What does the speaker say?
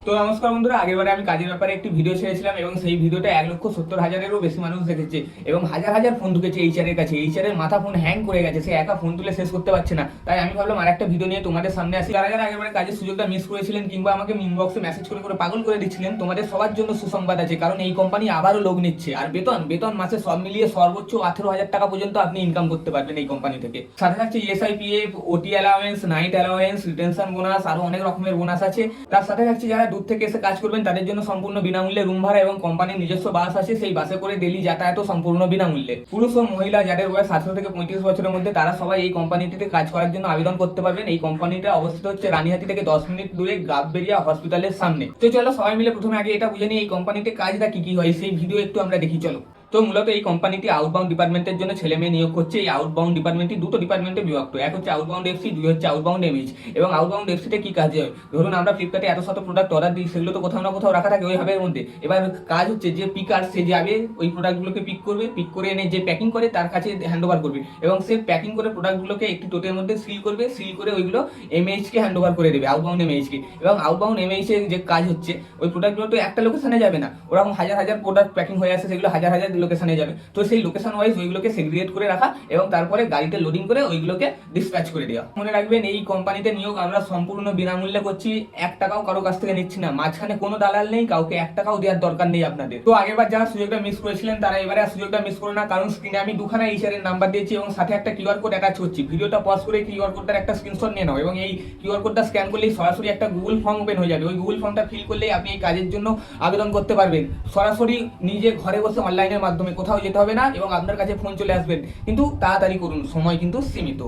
তো নমস্কার বন্ধুরা, আগেরবারে আমি কাজের ব্যাপারে একটি ভিডিও ছেড়েছিলাম এবং সেই ভিডিওটা 1,70,000-এরও বেশি মানুষ দেখেছে এবং হাজার হাজার ফোন ঢুকেছে এইচআর এর কাছে। এইচআর এর মাথা ফোন হ্যাং করে গেছে, সে একা ফোন তুলে শেষ করতে পারছে না। তাই আমি ভাবলাম আর একটা ভিডিও নিয়ে তোমাদের সামনে আসি। যারা যারা আগেরবারে কাজের সুযোগটা মিস করেছিলেন কিংবা আমাকে ইনবক্সে মেসেজ করে করে পাগল করে দিচ্ছিলেন, তোমাদের সবার জন্য সুসংবাদ আছে, কারণ এই কোম্পানি আবারও লোক নিচ্ছে। আর বেতন বেতন মাসে সব মিলিয়ে সর্বোচ্চ 18,000 টাকা পর্যন্ত আপনি ইনকাম করতে পারবেন এই কোম্পানি থেকে। সাথে থাকছে ইএসআইপিএফ, ওটি allowance, night allowance, retention bonus, আরো অনেক রকমের বোনাস আছে। তার সাথে থাকছে যারা দূর থেকে এসে কাজ করবেন তাদের জন্য সম্পূর্ণ বিনামূল্যে রুম ভাড়া এবং কোম্পানির নিজস্ব বাস আছে, সেই বাসে করে ডেলি যাতায়াতও সম্পূর্ণ বিনামূল্যে। পুরুষ ও মহিলা যাদের বয়স 18 থেকে 35 বছরের মধ্যে তারা সবাই এই কোম্পানিটিতে কাজ করার জন্য আবেদন করতে পারবেন। এই কোম্পানিটা অবস্থিত হচ্ছে রানীহাটি থেকে 10 মিনিট দূরে গাববেরিয়া হসপিটালের সামনে। তো চলো সবাই মিলে প্রথমে আগে এটা বুঝে নিই এই কোম্পানিতে কাজটা কি কি হয়, সেই ভিডিও একটু আমরা দেখি চলো। তো মূলত এই কোম্পানিটি আউটবাউন্ড ডিপার্টমেন্টের জন্য ছেলে মেয়ে নিয়োগ করছে। এই আউটবাউন্ড ডিপার্টমেন্টটি দুটো ডিপার্টমেন্টে বিভক্ত, এক হচ্ছে আউটবাউন্ড এফসি, দুই হচ্ছে আউটবাউন্ড এমএইচ। এবং আউটবাউন্ড এফসিতে কি কাজ হয়, ধরুন আমরা ফ্লিপকার্টে এত শত প্রোডাক্ট অর্ডার দিই, সেগুলো তো কোথাও না কোথাও রাখা থাকে ওই হাবের মধ্যে। এবার কাজ হচ্ছে যে পিকার সে যাবে ওই প্রোডাক্টগুলোকে পিক করবে, পিক করে এনে যে প্যাকিং করে তার কাছে হ্যান্ড ওভার করবে এবং সে প্যাকিং করে প্রোডাক্টগুলোকে একটি টোটের মধ্যে সিল করবে, সিল করে ওইগুলো এমএইচ কে হ্যান্ড ওভার করে দেবে, আউটবাউন্ড এমএইচ কে। এবং আউটবাউন্ড এমএইচ এর যে কাজ হচ্ছে ওই প্রোডাক্টগুলো তো একটা লোকেশনে যাবে না, ওরকম হাজার হাজার প্রোডাক্ট প্যাকিং হয়ে আসে, সেগুলো হাজার হাজার লোকেশনে যাবে। তো সেই লোকেশন ওয়াইজ ওইগুলোকে সেগ্রিগেট করে রাখা এবং তারপরে গাড়িতে লোডিং করে ওইগুলোকে ডিসপ্যাচ করে দেওয়া। মনে রাখবেন এই কোম্পানিতে নিয়োগ আমরা সম্পূর্ণ বিনামূল্যে করছি, 1 টাকাও কারো কাছ থেকে নিচ্ছি না, মাঝখানে কোনো দালাল নেই, কাউকে 1 টাকাও দেওয়ার দরকার নেই আপনাদের। তো আগেরবার যারা সুযোগটা মিস করেছিলেন তারা এবারে আর সুযোগটা মিস করো না, কারণ স্ক্রিনে আমি দুখানা এইচআর এর নাম্বার দিয়েছি এবং সাথে একটা কিউআর কোড অ্যাটাচ করছি। ভিডিওটা পজ করে কিউআর কোডটার একটা স্ক্রিনশট নিয়ে নাও এবং এই কিউআর কোডটা স্ক্যান করলেই সরাসরি একটা গুগল ফর্ম ওপেন হয়ে যাবে। ওই গুগল ফর্মটা ফিল করলেই আপনি এই কাজের জন্য আবেদন করতে পারবেন সরাসরি নিজে ঘরে বসে অনলাইনের মাধ্যমে, কোথাও যেতে হবে না এবং আপনার কাছে ফোন চলে আসবেন। কিন্তু তাড়াতাড়ি করুন, সময় কিন্তু সীমিত।